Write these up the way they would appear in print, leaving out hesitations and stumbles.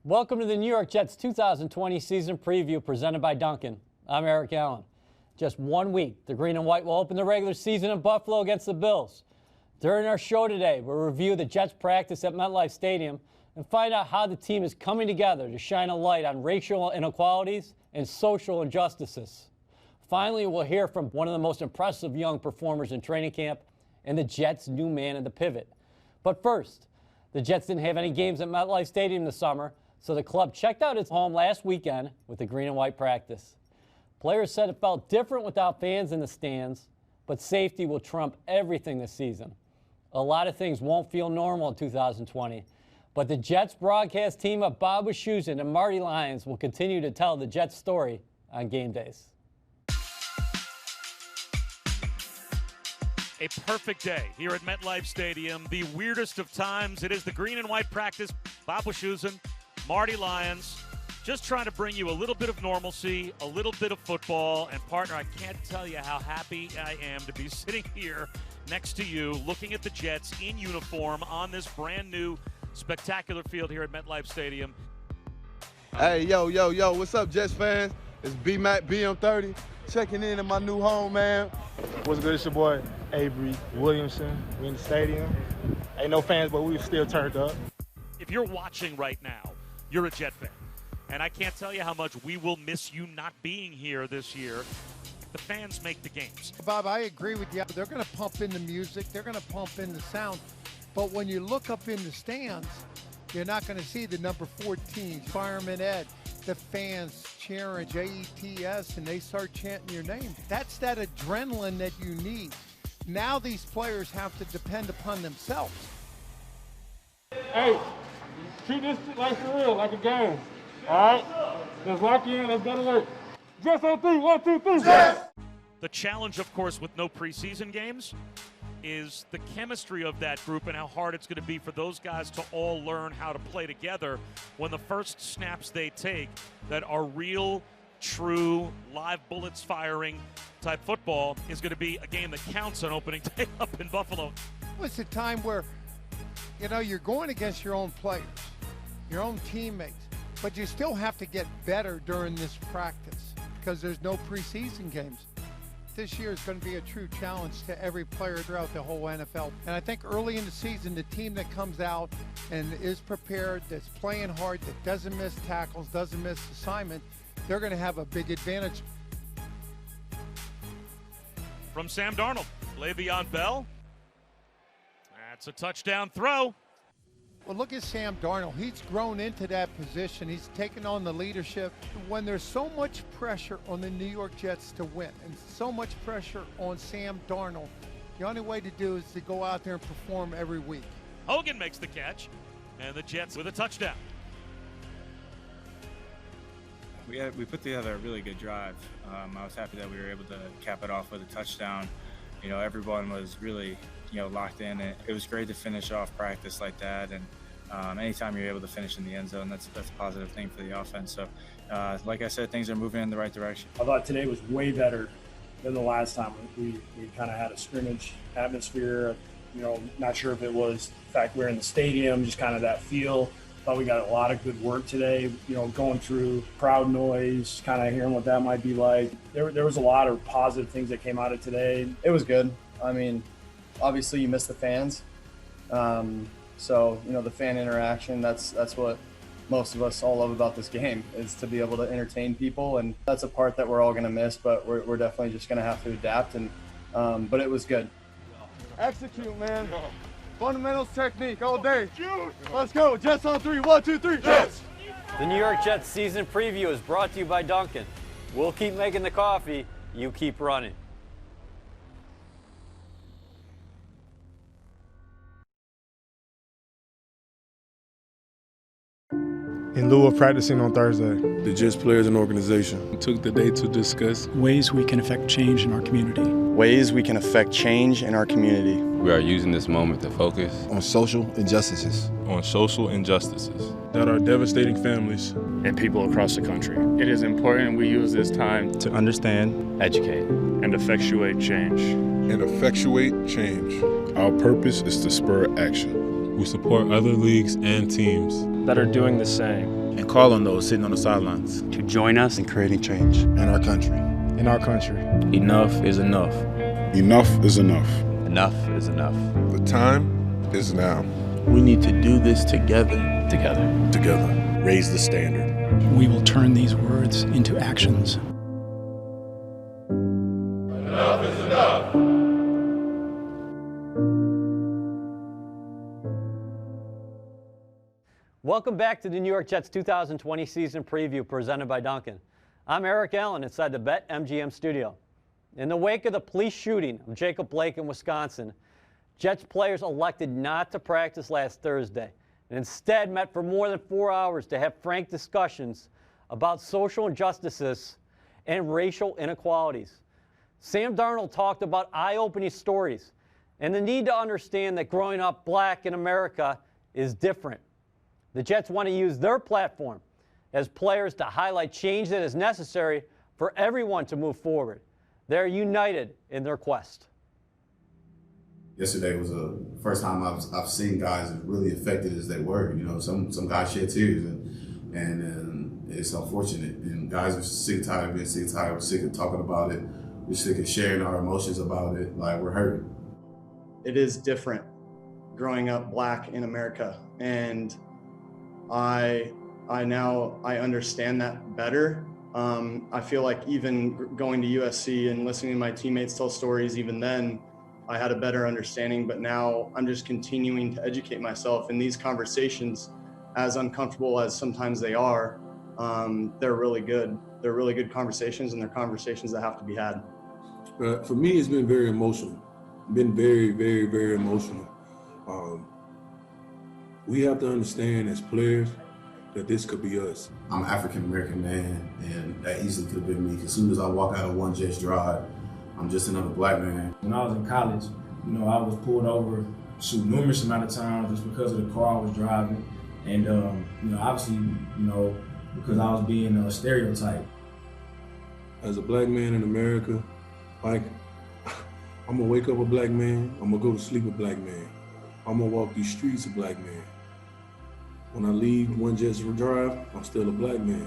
Welcome to the New York Jets 2020 season preview presented by Dunkin. I'm Eric Allen. Just 1 week, the Green and White will open the regular season in Buffalo against the Bills. During our show today, we'll review the Jets practice at MetLife Stadium and find out how the team is coming together to shine a light on racial inequalities and social injustices. Finally, we'll hear from one of the most impressive young performers in training camp and the Jets' new man in the pivot. But first, the Jets didn't have any games at MetLife Stadium this summer, so the club checked out its home last weekend with the Green and White practice. Players said it felt different without fans in the stands, but safety will trump everything this season. A lot of things won't feel normal in 2020, but the Jets broadcast team of Bob Wischusen and Marty Lyons will continue to tell the Jets story on game days. A perfect day here at MetLife Stadium. The weirdest of times. It is the Green and White practice. Bob Wischusen, Marty Lyons, just trying to bring you a little bit of normalcy, a little bit of football. And partner, I can't tell you how happy I am to be sitting here next to you, looking at the Jets in uniform on this brand new spectacular field here at MetLife Stadium. Hey, yo, what's up, Jets fans? It's B-Mac BM30 checking in at my new home, man. What's good? It's your boy, Avery Williamson. We in the stadium. Ain't no fans, but we still turned up. If you're watching right now, you're a Jet fan. And I can't tell you how much we will miss you not being here this year. The fans make the games. Bob, I agree with you. They're going to pump in the music. They're going to pump in the sound. But when you look up in the stands, you're not going to see the number 14, Fireman Ed, the fans cheering JETS, and they start chanting your name. That's that adrenaline that you need. Now these players have to depend upon themselves. Hey, treat this like for real, like a game. All right? Let's lock you in. Let's go to work. Jets on three. 1, 2, 3. Jets! The challenge, of course, with no preseason games is the chemistry of that group and how hard it's going to be for those guys to all learn how to play together when the first snaps they take that are real, true, live bullets firing type football is going to be a game that counts on opening day up in Buffalo. It's a time where, you're going against your own players, your own teammates, but you still have to get better during this practice because there's no preseason games. This year is going to be a true challenge to every player throughout the whole NFL. And I think early in the season, the team that comes out and is prepared, that's playing hard, that doesn't miss tackles, doesn't miss assignment, they're going to have a big advantage. From Sam Darnold, Le'Veon Bell. That's a touchdown throw. Well, look at Sam Darnold. He's grown into that position. He's taken on the leadership. When there's so much pressure on the New York Jets to win and so much pressure on Sam Darnold, the only way to do is to go out there and perform every week. Hogan makes the catch, and the Jets with a touchdown. We put together a really good drive. I was happy that we were able to cap it off with a touchdown. Everyone was really, locked in. It was great to finish off practice like that. And anytime you're able to finish in the end zone, that's a positive thing for the offense. So, like I said, things are moving in the right direction. I thought today was way better than the last time. We kind of had a scrimmage atmosphere. Not sure if it was the fact we're in the stadium, just kind of that feel. Thought we got a lot of good work today, going through crowd noise, kind of hearing what that might be like. There was a lot of positive things that came out of today. It was good. I mean, obviously you miss the fans. So, the fan interaction, that's what most of us all love about this game, is to be able to entertain people. And that's a part that we're all going to miss, but we're definitely just going to have to adapt. But it was good. Execute, man. Fundamentals technique all day. Let's go. Jets on three. 1, 2, 3. Jets! The New York Jets season preview is brought to you by Dunkin. We'll keep making the coffee, you keep running. In lieu of practicing on Thursday, The Jets players and organization took the day to discuss ways we can affect change in our community. Ways we can affect change in our community. We are using this moment to focus on social injustices. That are devastating families And people across the country. It is important we use this time To understand, educate, and effectuate change. Our purpose is to spur action. We support other leagues and teams That are doing the same. and call on those sitting on the sidelines to join us in creating change in our country. In our country. Enough is enough. Enough is enough. Enough is enough. The time is now. We need to do this together. Together. Raise the standard. We will turn these words into actions. Enough is enough. Welcome back to the New York Jets 2020 season preview presented by Dunkin. I'm Eric Allen inside the BetMGM studio. In the wake of the police shooting of Jacob Blake in Wisconsin, Jets players elected not to practice last Thursday and instead met for more than 4 hours to have frank discussions about social injustices and racial inequalities. Sam Darnold talked about eye-opening stories and the need to understand that growing up black in America is different. The Jets want to use their platform as players to highlight change that is necessary for everyone to move forward. They're united in their quest. Yesterday was the first time I've seen guys as really affected as they were. You know, some guys shed tears, and it's unfortunate. And guys are sick and tired of being sick and tired. We're sick of talking about it. We're sick of sharing our emotions about it. Like, we're hurting. It is different growing up black in America, and I understand that better. I feel like even going to USC and listening to my teammates tell stories, even then, I had a better understanding, but now I'm just continuing to educate myself. And these conversations, as uncomfortable as sometimes they are, they're really good. They're really good conversations, and they're conversations that have to be had. For me, it's been very emotional. Been very, very, very emotional. We have to understand as players that this could be us. I'm an African-American man, and that easily could have been me. As soon as I walk out of one Jets drive, I'm just another black man. When I was in college, you know, I was pulled over, numerous amount of times just because of the car I was driving. And, you know, obviously, you know, because I was being stereotyped. As a black man in America, like, I'm gonna wake up a black man, I'm gonna go to sleep a black man. I'm gonna walk these streets a black man. When I leave one Jets drive, I'm still a black man.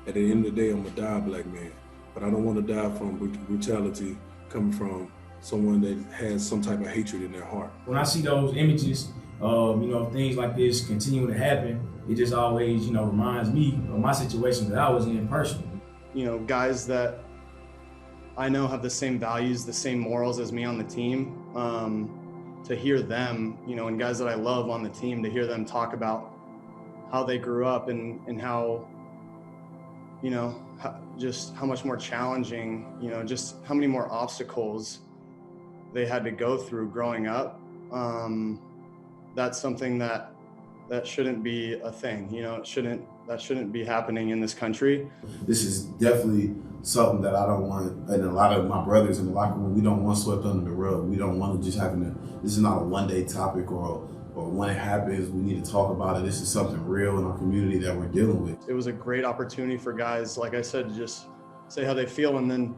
At the end of the day, I'm gonna die a black man. But I don't want to die from brutality coming from someone that has some type of hatred in their heart. When I see those images of, you know, things like this continuing to happen, it just always, you know, reminds me of my situation that I was in personally. You know, guys that I know have the same values, the same morals as me on the team, to hear them, you know, and guys that I love on the team, to hear them talk about how they grew up and how, you know, just how much more challenging, you know, just how many more obstacles they had to go through growing up. That's something that shouldn't be a thing, you know, that shouldn't be happening in this country. This is definitely something that I don't want, and a lot of my brothers in the locker room, we don't want swept under the rug. We don't want to just this is not a one-day topic or when it happens, we need to talk about it. This is something real in our community that we're dealing with. It was a great opportunity for guys, like I said, to just say how they feel, and then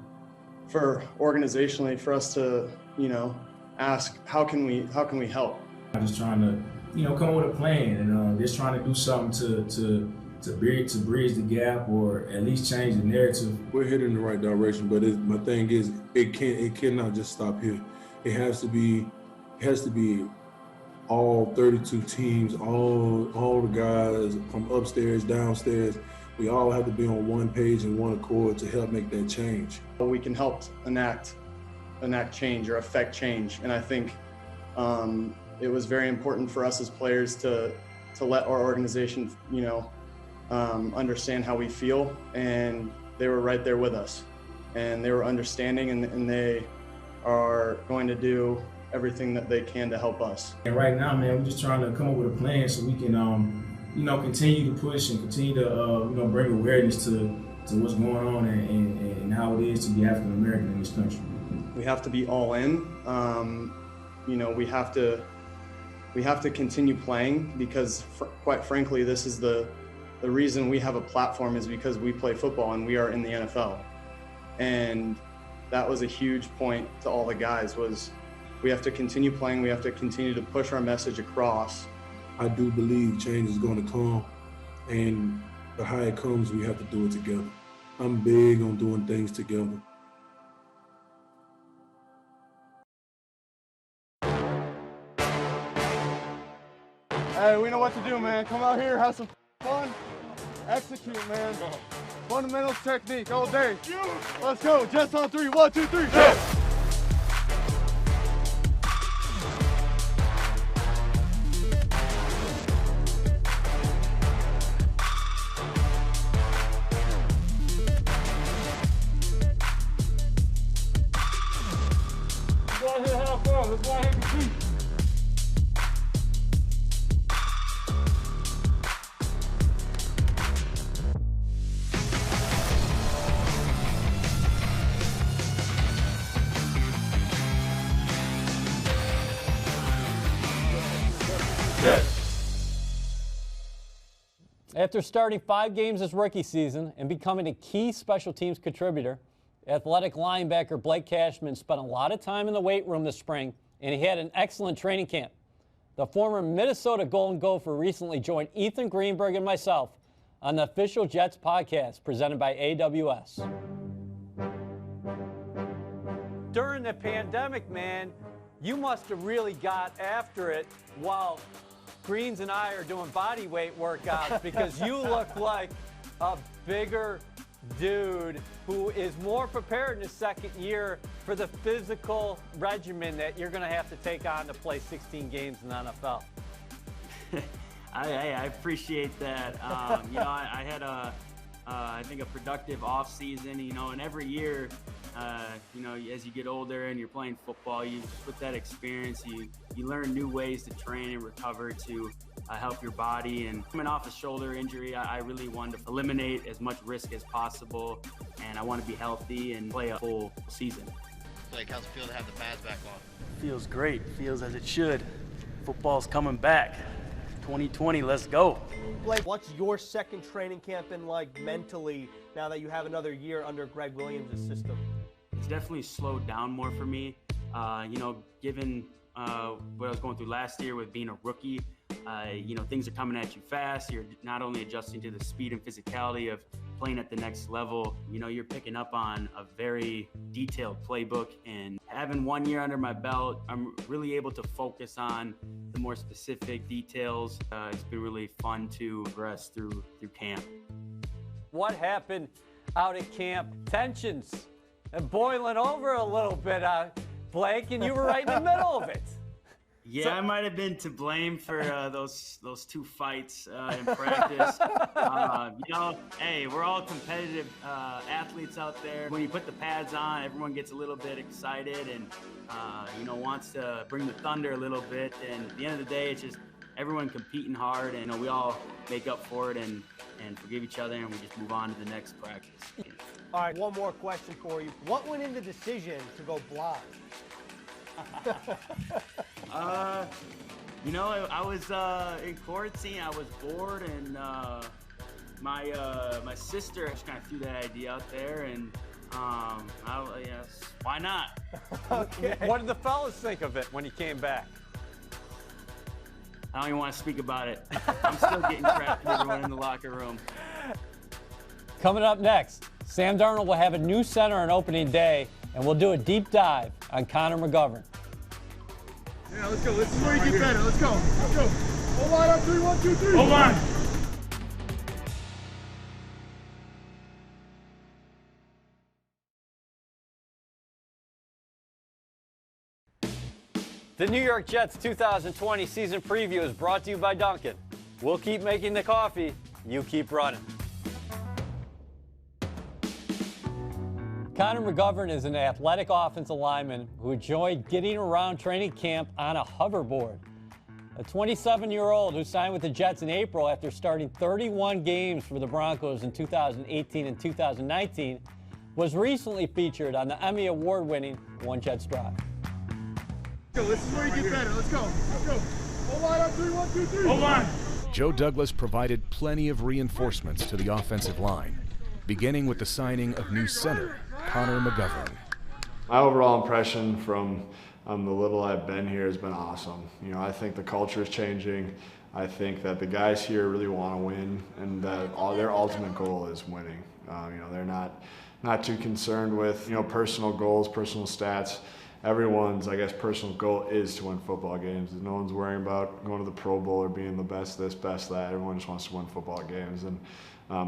for organizationally for us to, you know, ask how can we help. I'm just trying to, you know, come up with a plan and just trying to do something to bridge the gap or at least change the narrative. We're headed in the right direction, but my thing is, it cannot just stop here. It has to be all 32 teams, all the guys from upstairs, downstairs. We all have to be on one page and one accord to help make that change. We can help enact change or affect change, and I think it was very important for us as players to let our organization, you know, understand how we feel, and they were right there with us, and they were understanding, and they are going to do everything that they can to help us. And right now, man, we're just trying to come up with a plan so we can, you know, continue to push and continue to, you know, bring awareness to what's going on and how it is to be African American in this country. We have to be all in. You know, we have to continue playing because, quite frankly, this is the reason we have a platform is because we play football and we are in the NFL. And that was a huge point to all the guys was we have to continue playing. We have to continue to push our message across. I do believe change is going to come, and but how it comes, we have to do it together. I'm big on doing things together. Hey, we know what to do, man. Come out here, have some fun, execute, man. Fundamentals technique all day. Let's go. Jets on 3. 1, 2, 3. Yes. Go out here, have fun. Let's go out here and compete. After starting 5 games this rookie season and becoming a key special teams contributor, athletic linebacker Blake Cashman spent a lot of time in the weight room this spring, and he had an excellent training camp. The former Minnesota Golden Gopher recently joined Ethan Greenberg and myself on the official Jets podcast presented by AWS. During the pandemic, man, you must have really got after it while Greens and I are doing body weight workouts, because you look like a bigger dude who is more prepared in his second year for the physical regimen that you're going to have to take on to play 16 games in the NFL. I appreciate that. I had I think a productive off season, and every year, as you get older and you're playing football, with that experience, you learn new ways to train and recover to help your body. And coming off a shoulder injury, I really wanted to eliminate as much risk as possible, and I want to be healthy and play a full season. Blake, how's it feel to have the pads back on? Feels great. Feels as it should. Football's coming back. 2020, let's go. Blake, what's your second training camp been like mentally now that you have another year under Greg Williams' system? It's definitely slowed down more for me. Given what I was going through last year with being a rookie, things are coming at you fast. You're not only adjusting to the speed and physicality of playing at the next level, you're picking up on a very detailed playbook. And having 1 year under my belt, I'm really able to focus on the more specific details. It's been really fun to progress through camp. What happened out at camp? Tensions and boiling over a little bit, Blake, and you were right in the middle of it. Yeah, I might have been to blame for those 2 fights in practice. Hey, we're all competitive athletes out there. When you put the pads on, everyone gets a little bit excited and wants to bring the thunder a little bit. And at the end of the day, it's just everyone competing hard, and we all make up for it and forgive each other, and we just move on to the next practice. All right, one more question for you. What went into the decision to go blind? I was in quarantine. I was bored, and my sister just kind of threw that idea out there, and why not? Okay. What did the fellas think of it when you came back? I don't even want to speak about it. I'm still getting crap from everyone in the locker room. Coming up next, Sam Darnold will have a new center on opening day, and we'll do a deep dive on Conor McGovern. Yeah, let's go. This is where you get better. Let's go. Let's go. Hold line up. 3, 1, 2, 3. Hold line. The New York Jets 2020 season preview is brought to you by Dunkin. We'll keep making the coffee. You keep running. Conor McGovern is an athletic offensive lineman who enjoyed getting around training camp on a hoverboard. A 27-year-old who signed with the Jets in April after starting 31 games for the Broncos in 2018 and 2019 was recently featured on the Emmy Award-winning One Jets Drive. This is where you get better. Let's go. Let's go. Hold line up. 3, 1, 2, 3. Hold line. Joe Douglas provided plenty of reinforcements to the offensive line, beginning with the signing of new center Conor McGovern. My overall impression from the little I've been here has been awesome. I think the culture is changing. I think that the guys here really want to win, and that their ultimate goal is winning. They're not too concerned with personal goals, personal stats. Everyone's, I guess, personal goal is to win football games. No one's worrying about going to the Pro Bowl or being the best this, best that. Everyone just wants to win football games, and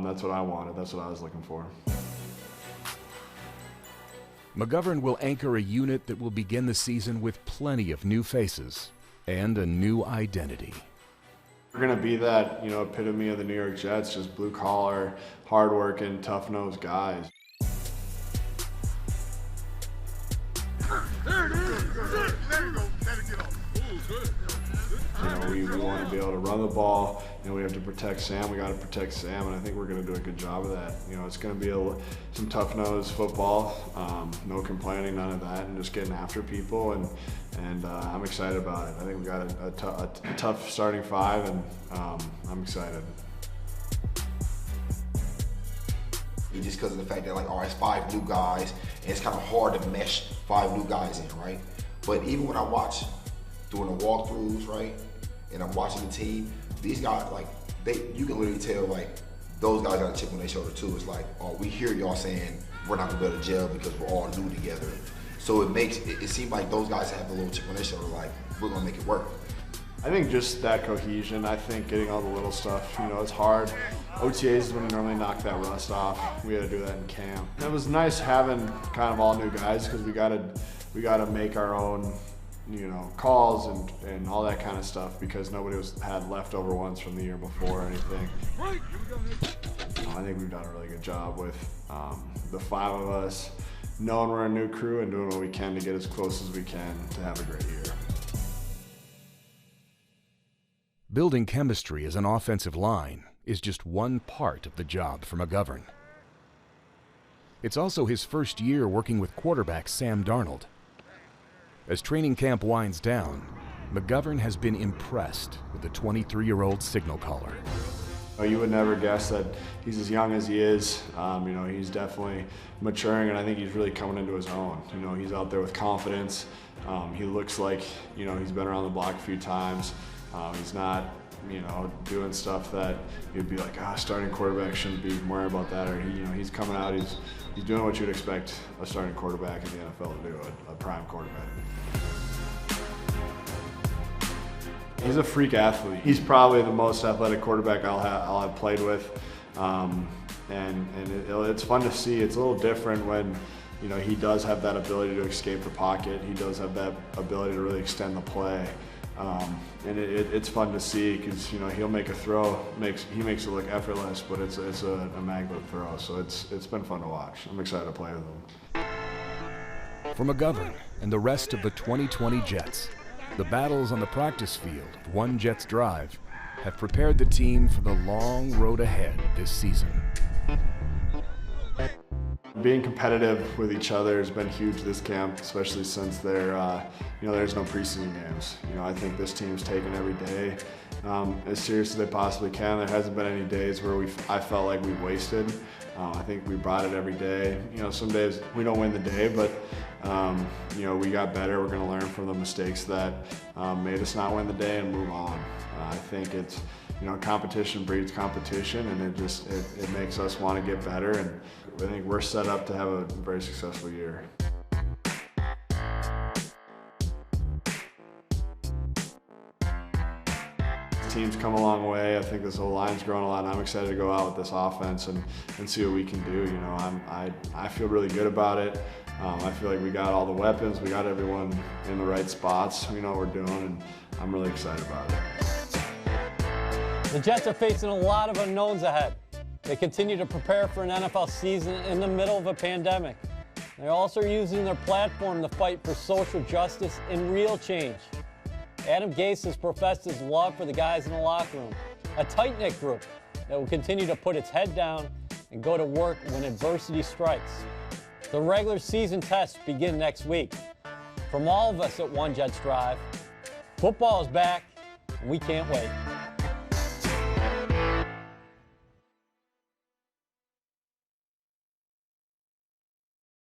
that's what I wanted. That's what I was looking for. McGovern will anchor a unit that will begin the season with plenty of new faces and a new identity. We're going to be that, epitome of the New York Jets, just blue-collar, hard-working, tough-nosed guys. There it is. There you go. Let it get off. We want to be able to run the ball. We have to protect Sam. We got to protect Sam, and I think we're going to do a good job of that. It's going to be some tough-nosed football, no complaining, none of that, and just getting after people. And I'm excited about it. I think we got a tough starting five, and I'm excited. Just because of the fact that, all right, it's 5 new guys, and it's kind of hard to mesh 5 new guys in, right? But even when I watch doing the walkthroughs, right, and I'm watching the team, these guys, you can literally tell, those guys got a chip on their shoulder too. It's oh, we hear y'all saying we're not gonna be able to gel because we're all new together. So it seems like those guys have a little chip on their shoulder, we're gonna make it work. I think just that cohesion, I think getting all the little stuff, it's hard. OTAs is when you normally knock that rust off. We had to do that in camp. It was nice having kind of all new guys because we gotta make our own, calls and all that kind of stuff because nobody had leftover ones from the year before or anything. I think we've done a really good job with the 5 of us, knowing we're a new crew and doing what we can to get as close as we can to have a great year. Building chemistry as an offensive line is just one part of the job for McGovern. It's also his first year working with quarterback Sam Darnold. As training camp winds down, McGovern has been impressed with the 23-year-old signal caller. You would never guess that he's as young as he is. He's definitely maturing, and I think he's really coming into his own. He's out there with confidence. He looks like, he's been around the block a few times. He's not, doing stuff that you'd be like, starting quarterback shouldn't be worrying about that. Or he's coming out, he's doing what you'd expect a starting quarterback in the NFL to do, a prime quarterback. He's a freak athlete. He's probably the most athletic quarterback I'll have played with, it's fun to see. It's a little different when he does have that ability to escape the pocket. He does have that ability to really extend the play. It's fun to see because he'll make a throw, he makes it look effortless, but it's a magnet throw. So it's been fun to watch. I'm excited to play with him. For McGovern and the rest of the 2020 Jets, the battles on the practice field of one Jets drive have prepared the team for the long road ahead this season. Being competitive with each other has been huge this camp, especially since there's no preseason games. I think this team's taken every day as serious as they possibly can. There hasn't been any days where I felt like we wasted. I think we brought it every day. Some days we don't win the day, but we got better. We're going to learn from the mistakes that made us not win the day and move on. I think it's competition breeds competition, and it makes us want to get better. And I think we're set up to have a very successful year. The team's come a long way. I think this whole line's grown a lot, and I'm excited to go out with this offense and see what we can do. I feel really good about it. I feel like we got all the weapons, we got everyone in the right spots. We know what we're doing, and I'm really excited about it. The Jets are facing a lot of unknowns ahead. They continue to prepare for an NFL season in the middle of a pandemic. They're also using their platform to fight for social justice and real change. Adam Gase has professed his love for the guys in the locker room, a tight-knit group that will continue to put its head down and go to work when adversity strikes. The regular season tests begin next week. From all of us at One Jets Drive, football is back, and we can't wait.